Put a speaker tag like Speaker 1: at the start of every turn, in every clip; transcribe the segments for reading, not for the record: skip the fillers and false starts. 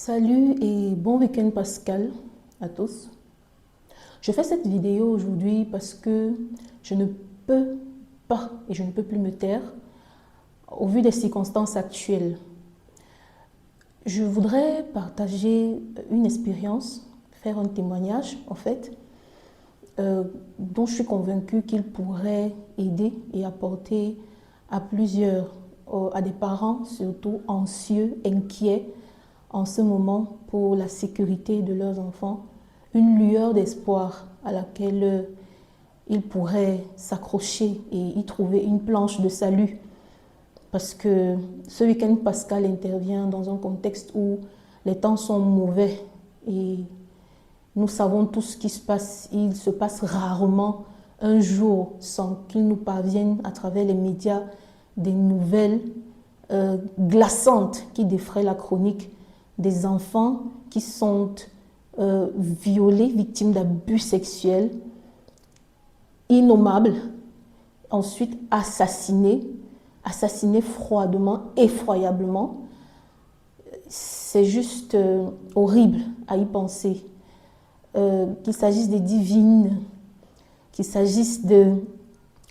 Speaker 1: Salut et bon week-end Pascal à tous. Je fais cette vidéo aujourd'hui parce que je ne peux pas et je ne peux plus me taire au vu des circonstances actuelles. Je voudrais partager une expérience, faire un témoignage en fait, dont je suis convaincue qu'il pourrait aider et apporter à plusieurs, à des parents surtout anxieux, inquiets, en ce moment pour la sécurité de leurs enfants, une lueur d'espoir à laquelle ils pourraient s'accrocher et y trouver une planche de salut. Parce que ce week-end, Pascal intervient dans un contexte où les temps sont mauvais et nous savons tout ce qui se passe. Il se passe rarement un jour sans qu'il nous parvienne à travers les médias des nouvelles glaçantes qui défraient la chronique des enfants qui sont violés, victimes d'abus sexuels, innommables, ensuite assassinés froidement, effroyablement. C'est juste horrible à y penser. Qu'il s'agisse des divines, qu'il s'agisse de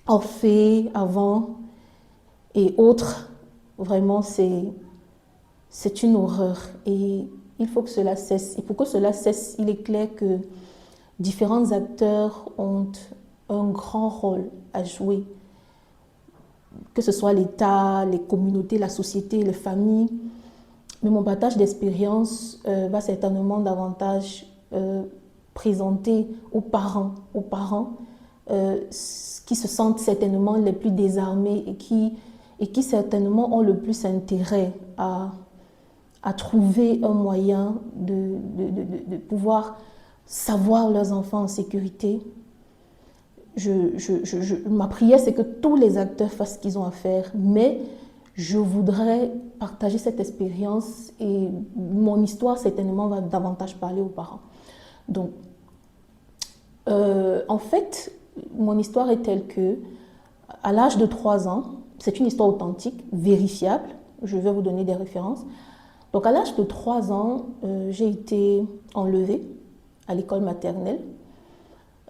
Speaker 1: Orphée avant et autres, vraiment c'est une horreur et il faut que cela cesse. Et pour que cela cesse, il est clair que différents acteurs ont un grand rôle à jouer, que ce soit l'État, les communautés, la société, les familles. Mais mon partage d'expérience va certainement davantage présenter aux parents qui se sentent certainement les plus désarmés et qui certainement ont le plus intérêt à trouver un moyen de pouvoir savoir leurs enfants en sécurité. Ma prière, c'est que tous les acteurs fassent ce qu'ils ont à faire, mais je voudrais partager cette expérience et mon histoire certainement va davantage parler aux parents. Donc, en fait, mon histoire est telle que, à l'âge de 3 ans, c'est une histoire authentique, vérifiable, je vais vous donner des références. Donc, à l'âge de 3 ans, j'ai été enlevée à l'école maternelle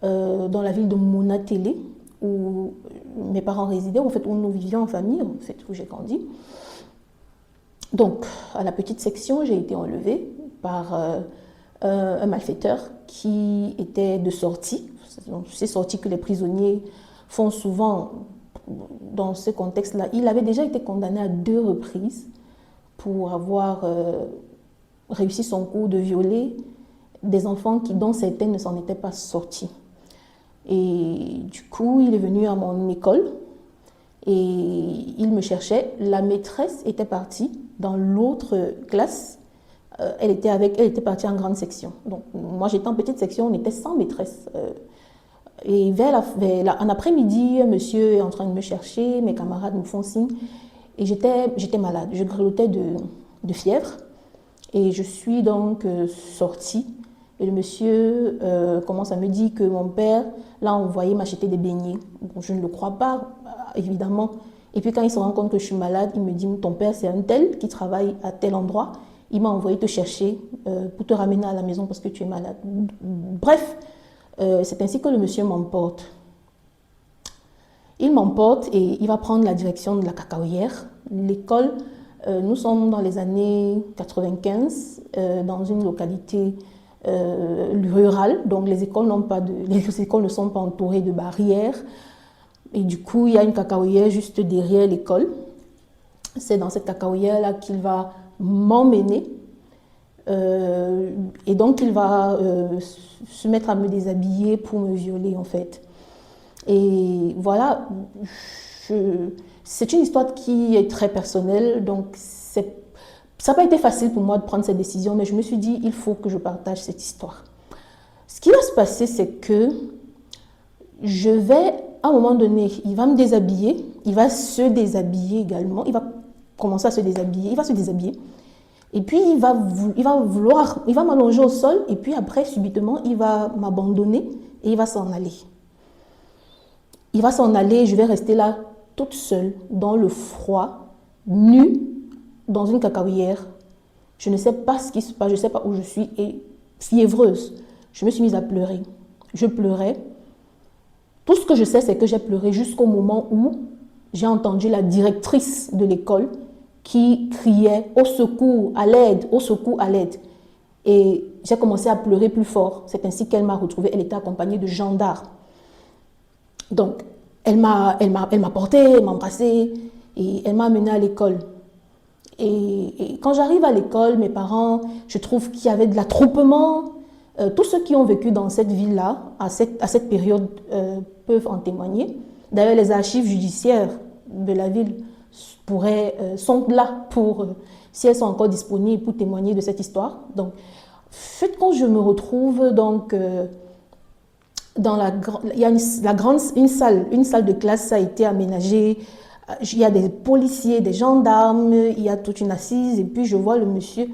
Speaker 1: dans la ville de Monatélé, où mes parents résidaient, en fait, où nous vivions en famille, en fait, où j'ai grandi. Donc, à la petite section, j'ai été enlevée par un malfaiteur qui était de sortie. C'est sorties que les prisonniers font souvent dans ce contexte-là. Il avait déjà été condamné à 2 reprises pour avoir réussi son coup de violer des enfants dont certains ne s'en étaient pas sortis. Et du coup, il est venu à mon école et il me cherchait. La maîtresse était partie dans l'autre classe. Elle était partie en grande section. Donc, moi, j'étais en petite section, on était sans maîtresse. Et en après-midi, un monsieur est en train de me chercher, mes camarades me font signe. Et j'étais malade, je grelottais de fièvre. Et je suis donc sortie. Et le monsieur commence à me dire que mon père l'a envoyé m'acheter des beignets. Bon, je ne le crois pas, évidemment. Et puis quand il se rend compte que je suis malade, il me dit « Ton père, c'est un tel qui travaille à tel endroit. Il m'a envoyé te chercher pour te ramener à la maison parce que tu es malade. » Bref, c'est ainsi que le monsieur m'emporte. Il m'emporte et il va prendre la direction de la Cacaoyère. L'école, nous sommes dans les années 95, dans une localité rurale, donc les écoles ne sont pas entourées de barrières. Et du coup, il y a une cacaoyère juste derrière l'école. C'est dans cette cacaoyère-là qu'il va m'emmener. Et donc, il va se mettre à me déshabiller pour me violer, en fait. Et voilà, c'est une histoire qui est très personnelle, donc ça n'a pas été facile pour moi de prendre cette décision, mais je me suis dit, il faut que je partage cette histoire. Ce qui va se passer, c'est que à un moment donné, il va me déshabiller, il va se déshabiller également, il va commencer à se déshabiller, il va se déshabiller, et puis il va m'allonger au sol, et puis après, subitement, il va m'abandonner et il va s'en aller. Il va s'en aller et je vais rester là toute seule, dans le froid, nue, dans une cacaoyère, Je ne sais pas ce qui se passe, je ne sais pas où je suis, et fiévreuse, je me suis mise à pleurer. Je pleurais. Tout ce que je sais, c'est que j'ai pleuré jusqu'au moment où j'ai entendu la directrice de l'école qui criait au secours, à l'aide, au secours, à l'aide. Et j'ai commencé à pleurer plus fort. C'est ainsi qu'elle m'a retrouvée. Elle était accompagnée de gendarmes. Donc, elle m'a portée, elle m'a embrassée et elle m'a amenée à l'école. Et quand j'arrive à l'école, mes parents, je trouve qu'il y avait de l'attroupement. Tous ceux qui ont vécu dans cette ville-là, à cette période, peuvent en témoigner. D'ailleurs, les archives judiciaires de la ville sont là pour, si elles sont encore disponibles, pour témoigner de cette histoire. Donc, quand je me retrouve donc dans il y a une salle de classe, ça a été aménagée. Il y a des policiers, des gendarmes, il y a toute une assise, et puis je vois le monsieur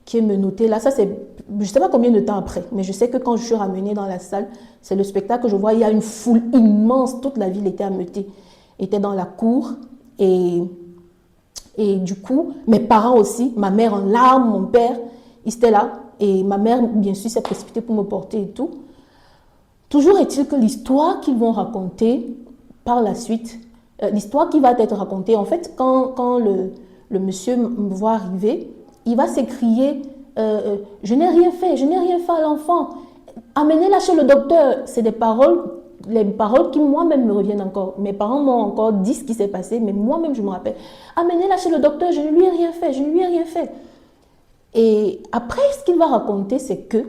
Speaker 1: qui est menotté là. Ça, c'est, je ne sais pas combien de temps après, mais je sais que quand je suis ramenée dans la salle, c'est le spectacle que je vois. Il y a une foule immense, toute la ville était ameutée, était dans la cour, et du coup, mes parents aussi, ma mère en larmes, mon père, ils étaient là, et ma mère, bien sûr, s'est précipitée pour me porter et tout. Toujours est-il que l'histoire qu'ils vont raconter par la suite, l'histoire qui va être racontée, en fait, quand le monsieur me voit arriver, il va s'écrier je n'ai rien fait à l'enfant, amenez-la chez le docteur. C'est les paroles qui moi-même me reviennent encore. Mes parents m'ont encore dit ce qui s'est passé, mais moi-même je me rappelle. Amenez-la chez le docteur, je ne lui ai rien fait, je ne lui ai rien fait. Et après, ce qu'il va raconter, c'est que,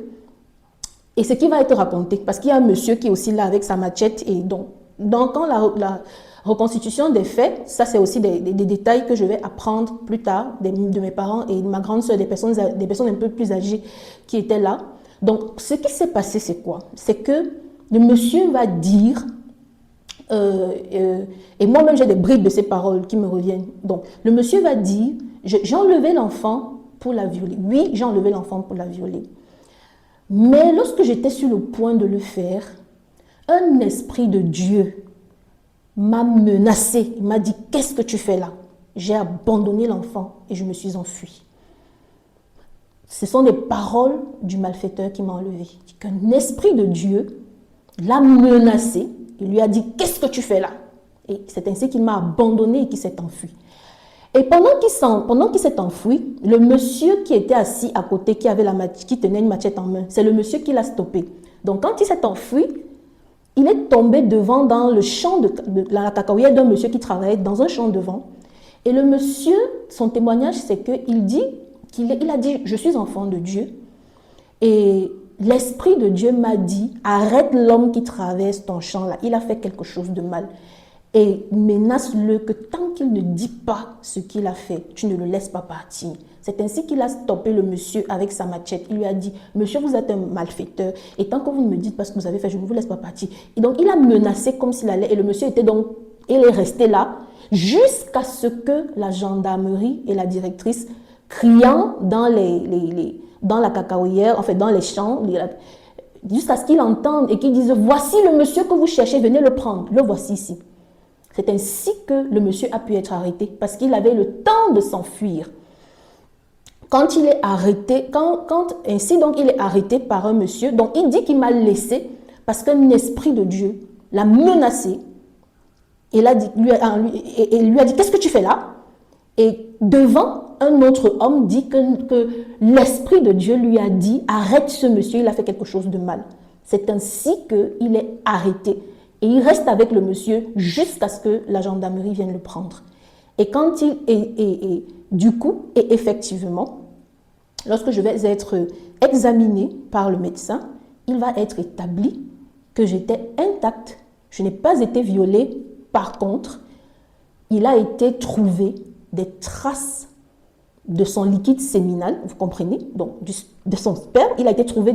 Speaker 1: et ce qui va être raconté, parce qu'il y a un monsieur qui est aussi là avec sa machette, et donc quand la reconstitution des faits, ça c'est aussi des détails que je vais apprendre plus tard de mes parents et de ma grande soeur, des personnes un peu plus âgées qui étaient là. Donc ce qui s'est passé, c'est quoi? C'est que le monsieur va dire, et moi-même j'ai des bribes de ces paroles qui me reviennent. Donc le monsieur va dire, j'ai enlevé l'enfant pour la violer. Oui, j'ai enlevé l'enfant pour la violer. Mais lorsque j'étais sur le point de le faire, un esprit de Dieu m'a menacé. Il m'a dit, qu'est-ce que tu fais là? J'ai abandonné l'enfant et je me suis enfuie. Ce sont des paroles du malfaiteur qui m'a enlevé. Qu'un esprit de Dieu l'a menacé. Il lui a dit, qu'est-ce que tu fais là? Et c'est ainsi qu'il m'a abandonné et qu'il s'est enfui. Et pendant qu'il s'est enfoui, le monsieur qui était assis à côté, qui tenait une machette en main, c'est le monsieur qui l'a stoppé. Donc quand il s'est enfui, il est tombé devant dans le champ de la cacahuète d'un monsieur qui travaillait dans un champ devant. Et le monsieur, son témoignage, c'est qu'il a dit, je suis enfant de Dieu. Et l'Esprit de Dieu m'a dit, arrête l'homme qui traverse ton champ là, il a fait quelque chose de mal. Et menace-le que tant qu'il ne dit pas ce qu'il a fait, tu ne le laisses pas partir. C'est ainsi qu'il a stoppé le monsieur avec sa machette. Il lui a dit, monsieur, vous êtes un malfaiteur, et tant que vous ne me dites pas ce que vous avez fait, je ne vous laisse pas partir. Et donc, il a menacé comme s'il allait, et le monsieur il est resté là, jusqu'à ce que la gendarmerie et la directrice, criant dans la cacahuète, en fait, dans les champs, jusqu'à ce qu'ils entendent et qu'ils disent, voici le monsieur que vous cherchez, venez le prendre, le voici ici. C'est ainsi que le monsieur a pu être arrêté, parce qu'il avait le temps de s'enfuir. Quand il est arrêté, ainsi donc il est arrêté par un monsieur, donc il dit qu'il m'a laissé parce qu'un esprit de Dieu l'a menacé et lui a dit, qu'est-ce que tu fais là? Et devant, un autre homme dit que l'esprit de Dieu lui a dit, arrête ce monsieur, il a fait quelque chose de mal. C'est ainsi qu'il est arrêté. Et il reste avec le monsieur jusqu'à ce que la gendarmerie vienne le prendre. Et du coup, effectivement, lorsque je vais être examinée par le médecin, il va être établi que j'étais intacte. Je n'ai pas été violée. Par contre, il a été trouvé des traces de son liquide séminal, vous comprenez, donc de son sperme, il a été trouvé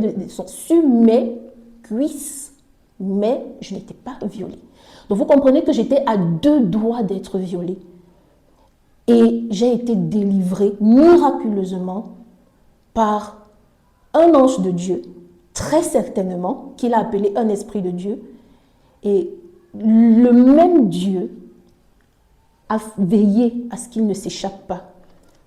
Speaker 1: sur mes cuisses. Mais je n'étais pas violée. Donc vous comprenez que j'étais à 2 doigts d'être violée. Et j'ai été délivrée miraculeusement par un ange de Dieu, très certainement, qu'il a appelé un esprit de Dieu. Et le même Dieu a veillé à ce qu'il ne s'échappe pas.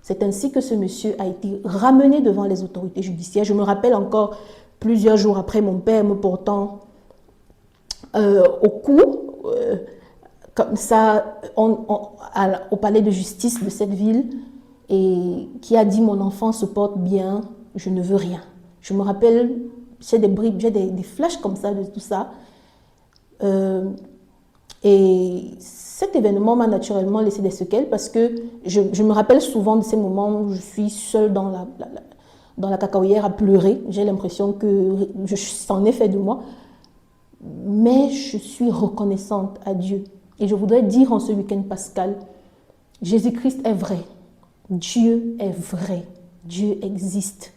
Speaker 1: C'est ainsi que ce monsieur a été ramené devant les autorités judiciaires. Je me rappelle encore, plusieurs jours après, mon père me portant au cou, comme ça, au palais de justice de cette ville, et qui a dit: mon enfant se porte bien, je ne veux rien. Je me rappelle, j'ai des bribes, j'ai des flashs comme ça de tout ça. Et cet événement m'a naturellement laissé des séquelles parce que je me rappelle souvent de ces moments où je suis seule dans la cacahuète à pleurer. J'ai l'impression que c'en est fait de moi. Mais je suis reconnaissante à Dieu. Et je voudrais dire en ce week-end pascal, Jésus-Christ est vrai. Dieu est vrai. Dieu existe.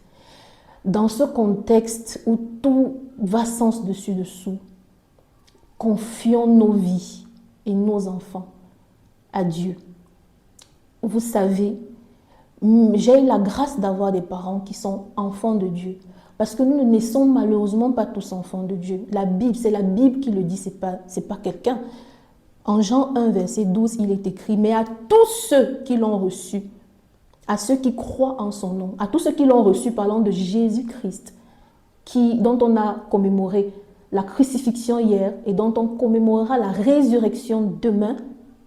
Speaker 1: Dans ce contexte où tout va sens dessus-dessous, confions nos vies et nos enfants à Dieu. Vous savez, j'ai eu la grâce d'avoir des parents qui sont enfants de Dieu. Parce que nous ne naissons malheureusement pas tous enfants de Dieu. La Bible, c'est la Bible qui le dit, c'est pas quelqu'un. En Jean 1, verset 12, il est écrit: mais à tous ceux qui l'ont reçu, à ceux qui croient en son nom, à tous ceux qui l'ont reçu, parlant de Jésus-Christ, dont on a commémoré la crucifixion hier et dont on commémorera la résurrection demain,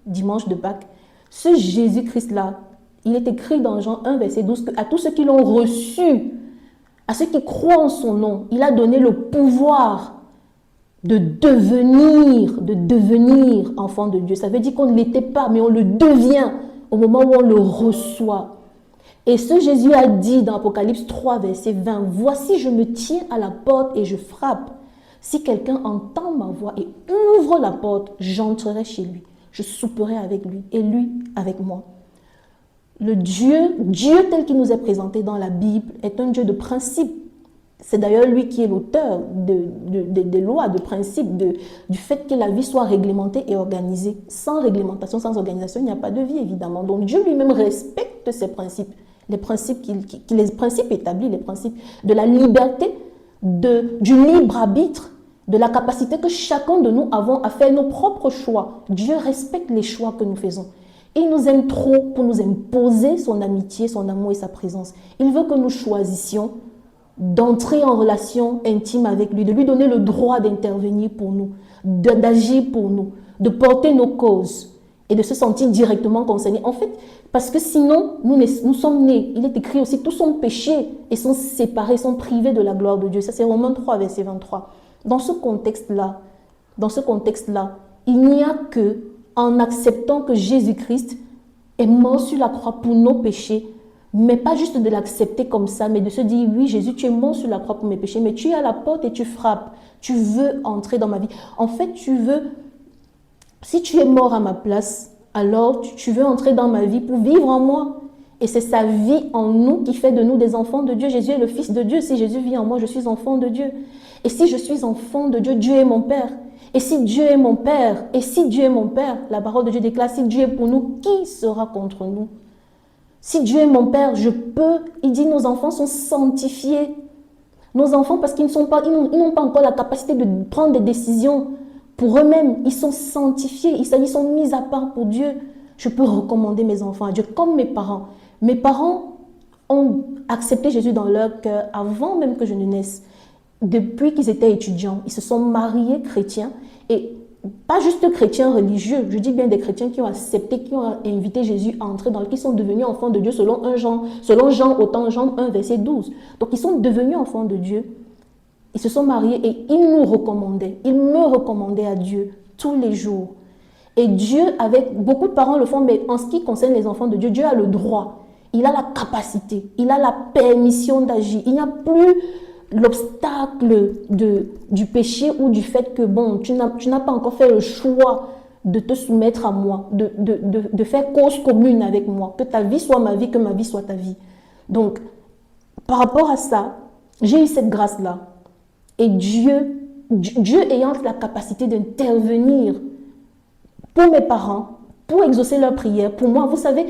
Speaker 1: dimanche de Pâques. Ce Jésus-Christ-là, il est écrit dans Jean 1, verset 12, à tous ceux qui l'ont reçu, à ceux qui croient en son nom, il a donné le pouvoir de devenir enfant de Dieu. Ça veut dire qu'on ne l'était pas, mais on le devient au moment où on le reçoit. Et ce Jésus a dit dans Apocalypse 3, verset 20, « Voici, je me tiens à la porte et je frappe. Si quelqu'un entend ma voix et ouvre la porte, j'entrerai chez lui. Je souperai avec lui et lui avec moi. » Le Dieu tel qu'il nous est présenté dans la Bible est un Dieu de principe. C'est d'ailleurs lui qui est l'auteur des lois, de principes, du fait que la vie soit réglementée et organisée. Sans réglementation, sans organisation, il n'y a pas de vie, évidemment. Donc Dieu lui-même respecte ces principes, les principes établis, les principes de la liberté, du libre arbitre, de la capacité que chacun de nous avons à faire nos propres choix. Dieu respecte les choix que nous faisons. Il nous aime trop pour nous imposer son amitié, son amour et sa présence. Il veut que nous choisissions d'entrer en relation intime avec lui, de lui donner le droit d'intervenir pour nous, d'agir pour nous, de porter nos causes et de se sentir directement concernés. En fait, parce que sinon, nous sommes nés, il est écrit aussi, tous sont péchés et sont séparés, sont privés de la gloire de Dieu. Ça, c'est Romains 3, verset 23. Dans ce contexte-là, il n'y a que en acceptant que Jésus-Christ est mort sur la croix pour nos péchés, mais pas juste de l'accepter comme ça, mais de se dire: oui, Jésus, tu es mort sur la croix pour mes péchés, mais tu es à la porte et tu frappes. Tu veux entrer dans ma vie. En fait, si tu es mort à ma place, alors tu veux entrer dans ma vie pour vivre en moi. Et c'est sa vie en nous qui fait de nous des enfants de Dieu. Jésus est le Fils de Dieu. Si Jésus vit en moi, je suis enfant de Dieu. Et si je suis enfant de Dieu, Dieu est mon Père. Et si Dieu est mon Père, la parole de Dieu déclare: si Dieu est pour nous, qui sera contre nous? Si Dieu est mon Père, il dit, nos enfants sont sanctifiés. Nos enfants, parce qu'ils n'ont pas encore la capacité de prendre des décisions pour eux-mêmes, ils sont sanctifiés, ils sont mis à part pour Dieu. Je peux recommander mes enfants à Dieu, comme mes parents. Mes parents ont accepté Jésus dans leur cœur avant même que je ne naisse. Depuis qu'ils étaient étudiants, ils se sont mariés chrétiens, et pas juste chrétiens religieux, je dis bien des chrétiens qui ont accepté, qui ont invité Jésus à entrer dans le, qui sont devenus enfants de Dieu selon Jean 1, verset 12. Donc ils sont devenus enfants de Dieu, ils se sont mariés et ils me recommandaient à Dieu tous les jours. Et Dieu, avec beaucoup de parents le font, mais en ce qui concerne les enfants de Dieu, Dieu a le droit, il a la capacité, il a la permission d'agir. Il n'y a plus l'obstacle du péché ou du fait que tu n'as pas encore fait le choix de te soumettre à moi, de faire cause commune avec moi, que ta vie soit ma vie, que ma vie soit ta vie. Donc, par rapport à ça, j'ai eu cette grâce-là. Et Dieu ayant la capacité d'intervenir pour mes parents, pour exaucer leurs prières, pour moi, vous savez,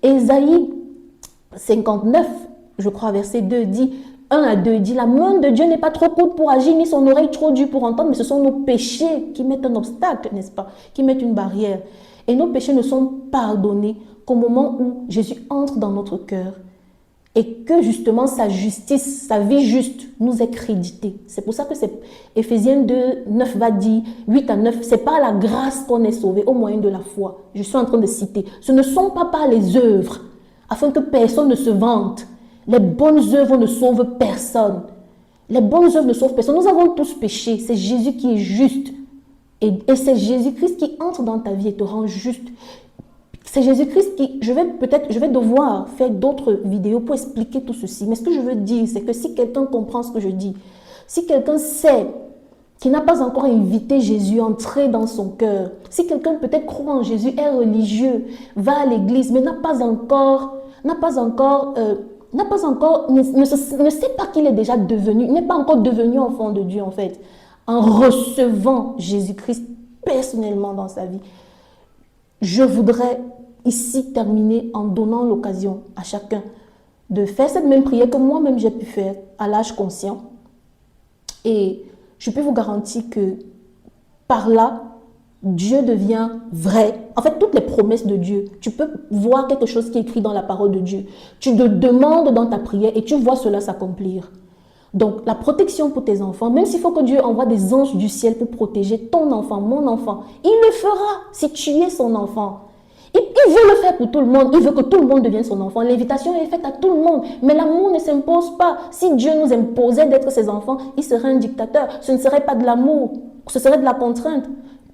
Speaker 1: Ésaïe 59, je crois, verset 2 dit, 1 à 2 dit: la main de Dieu n'est pas trop courte pour agir, ni son oreille trop dure pour entendre, mais ce sont nos péchés qui mettent un obstacle, n'est-ce pas, qui mettent une barrière. Et nos péchés ne sont pardonnés qu'au moment où Jésus entre dans notre cœur et que justement sa justice, sa vie juste nous est créditée. C'est pour ça que c'est Éphésiens 2, 9 va dire, 8 à 9, c'est par la grâce qu'on est sauvé au moyen de la foi. Je suis en train de citer. Ce ne sont pas par les œuvres, afin que personne ne se vante. Les bonnes œuvres ne sauvent personne. Les bonnes œuvres ne sauvent personne. Nous avons tous péché. C'est Jésus qui est juste. Et c'est Jésus-Christ qui entre dans ta vie et te rend juste. C'est Jésus-Christ qui... Je vais devoir faire d'autres vidéos pour expliquer tout ceci. Mais ce que je veux dire, c'est que si quelqu'un comprend ce que je dis, si quelqu'un sait qui n'a pas encore invité Jésus à entrer dans son cœur, si quelqu'un peut-être croit en Jésus, est religieux, va à l'église, mais ne sait pas qu'il est déjà devenu, n'est pas encore devenu enfant de Dieu en fait, en recevant Jésus-Christ personnellement dans sa vie. Je voudrais ici terminer en donnant l'occasion à chacun de faire cette même prière que moi-même j'ai pu faire à l'âge conscient. Et je peux vous garantir que par là, Dieu devient vrai. En fait, toutes les promesses de Dieu, tu peux voir quelque chose qui est écrit dans la parole de Dieu. Tu te demandes dans ta prière et tu vois cela s'accomplir. Donc, la protection pour tes enfants, même s'il faut que Dieu envoie des anges du ciel pour protéger ton enfant, mon enfant, il le fera si tu es son enfant. Il veut le faire pour tout le monde. Il veut que tout le monde devienne son enfant. L'invitation est faite à tout le monde. Mais l'amour ne s'impose pas. Si Dieu nous imposait d'être ses enfants, il serait un dictateur. Ce ne serait pas de l'amour. Ce serait de la contrainte.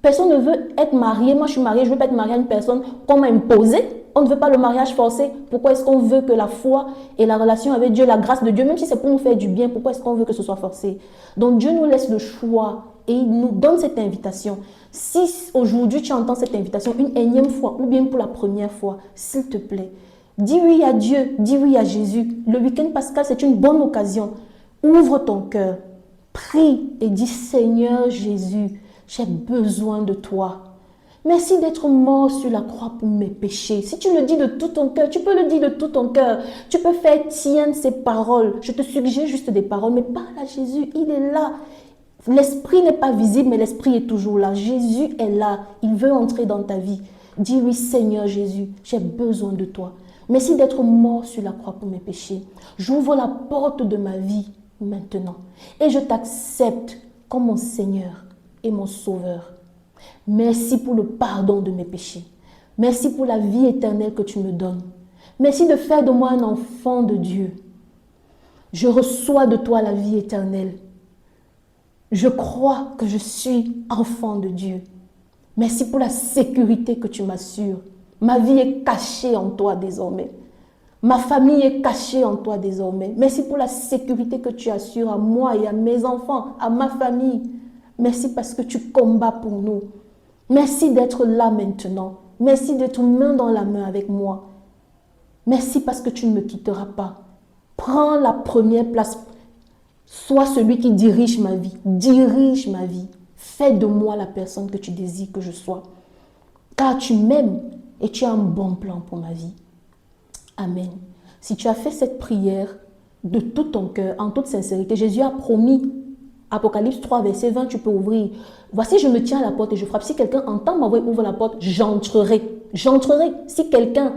Speaker 1: Personne ne veut être marié. Moi, je suis mariée. Je ne veux pas être mariée à une personne qu'on m'a imposée. On ne veut pas le mariage forcé. Pourquoi est-ce qu'on veut que la foi et la relation avec Dieu, la grâce de Dieu, même si c'est pour nous faire du bien, pourquoi est-ce qu'on veut que ce soit forcé? Donc Dieu nous laisse le choix et il nous donne cette invitation. Si aujourd'hui tu entends cette invitation une énième fois ou bien pour la première fois, s'il te plaît, dis oui à Dieu, dis oui à Jésus. Le week-end pascal, c'est une bonne occasion. Ouvre ton cœur, prie et dis Seigneur Jésus, j'ai besoin de toi. Merci d'être mort sur la croix pour mes péchés. Si tu le dis de tout ton cœur, tu peux le dire de tout ton cœur. Tu peux faire tienne ces paroles. Je te suggère juste des paroles, mais parle à Jésus, il est là. L'esprit n'est pas visible, mais l'esprit est toujours là. Jésus est là. Il veut entrer dans ta vie. Dis oui, Seigneur Jésus, j'ai besoin de toi. Merci d'être mort sur la croix pour mes péchés. J'ouvre la porte de ma vie maintenant. Et je t'accepte comme mon Seigneur et mon Sauveur. Merci pour le pardon de mes péchés. Merci pour la vie éternelle que tu me donnes. Merci de faire de moi un enfant de Dieu. Je reçois de toi la vie éternelle. Je crois que je suis enfant de Dieu. Merci pour la sécurité que tu m'assures. Ma vie est cachée en toi désormais. Ma famille est cachée en toi désormais. Merci pour la sécurité que tu assures à moi et à mes enfants, à ma famille. Merci parce que tu combats pour nous. Merci d'être là maintenant. Merci d'être main dans la main avec moi. Merci parce que tu ne me quitteras pas. Prends la première place. Sois celui qui dirige ma vie. Dirige ma vie. Fais de moi la personne que tu désires que je sois. Car tu m'aimes et tu as un bon plan pour ma vie. Amen. Si tu as fait cette prière de tout ton cœur, en toute sincérité, Jésus a promis, Apocalypse 3, verset 20, tu peux ouvrir. Voici, je me tiens à la porte et je frappe. Si quelqu'un entend ma voix et ouvre la porte, j'entrerai. J'entrerai. Si quelqu'un,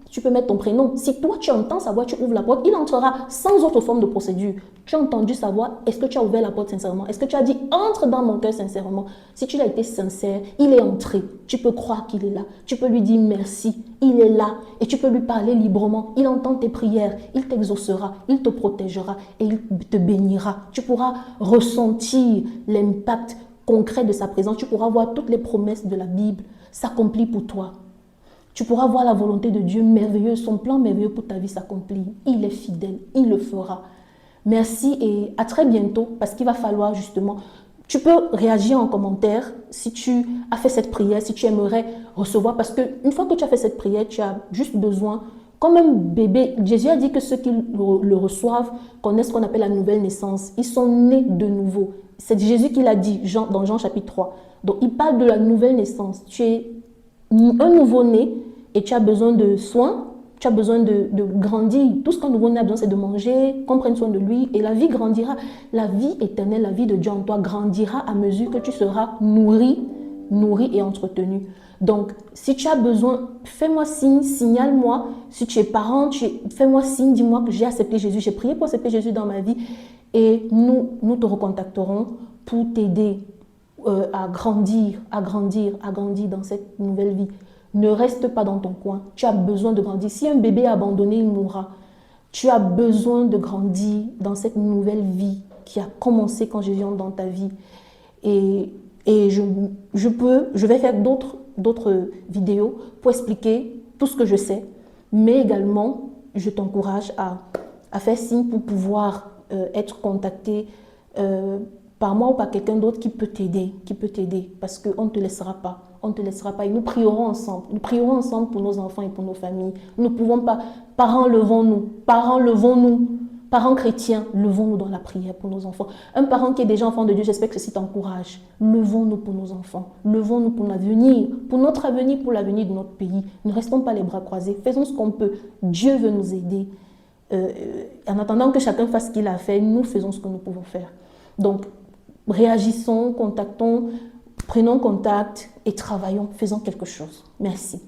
Speaker 1: tu peux mettre ton prénom. Si toi, tu entends sa voix, tu ouvres la porte, il entrera sans autre forme de procédure. Tu as entendu sa voix, est-ce que tu as ouvert la porte sincèrement? Est-ce que tu as dit, entre dans mon cœur sincèrement? Si tu l'as été sincère, il est entré. Tu peux croire qu'il est là. Tu peux lui dire merci. Il est là. Et tu peux lui parler librement. Il entend tes prières. Il t'exaucera. Il te protégera. Et il te bénira. Tu pourras ressentir l'impact concret de sa présence. Tu pourras voir toutes les promesses de la Bible s'accomplir pour toi. Tu pourras voir la volonté de Dieu merveilleuse, son plan merveilleux pour ta vie s'accomplir. Il est fidèle, il le fera. Merci et à très bientôt parce qu'il va falloir justement... Tu peux réagir en commentaire si tu as fait cette prière, si tu aimerais recevoir. Parce qu'une fois que tu as fait cette prière, tu as juste besoin, comme un bébé. Jésus a dit que ceux qui le reçoivent connaissent ce qu'on appelle la nouvelle naissance. Ils sont nés de nouveau. C'est Jésus qui l'a dit dans Jean chapitre 3. Donc il parle de la nouvelle naissance. Tu es un nouveau-né et tu as besoin de soins. Tu as besoin de grandir. Tout ce qu'un nouveau-né a besoin, c'est de manger, qu'on prenne soin de lui. Et la vie grandira. La vie éternelle, la vie de Dieu en toi grandira à mesure que tu seras nourri et entretenu. Donc, si tu as besoin, fais-moi signe, signale-moi. Si tu es parent, fais-moi signe, dis-moi que j'ai accepté Jésus, j'ai prié pour accepter Jésus dans ma vie. Et nous te recontacterons pour t'aider à grandir, à grandir, à grandir dans cette nouvelle vie. Ne reste pas dans ton coin. Tu as besoin de grandir. Si un bébé est abandonné, il mourra. Tu as besoin de grandir dans cette nouvelle vie qui a commencé quand Jésus entre dans ta vie. Et je vais faire d'autres vidéos pour expliquer tout ce que je sais, mais également, je t'encourage à faire signe pour pouvoir être contacté par moi ou par quelqu'un d'autre qui peut t'aider, parce qu'on ne te laissera pas. On ne te laissera pas et nous prierons ensemble pour nos enfants et pour nos familles. Nous ne pouvons pas, parents levons-nous, parents chrétiens, levons-nous dans la prière pour nos enfants. Un parent qui est déjà enfant de Dieu, j'espère que ceci t'encourage. Levons-nous pour nos enfants, levons-nous pour l'avenir, pour notre avenir, pour l'avenir de notre pays. Ne restons pas les bras croisés, faisons ce qu'on peut. Dieu veut nous aider. En attendant que chacun fasse ce qu'il a fait, nous faisons ce que nous pouvons faire. Donc, réagissons, contactons, prenons contact et travaillons, faisons quelque chose. Merci.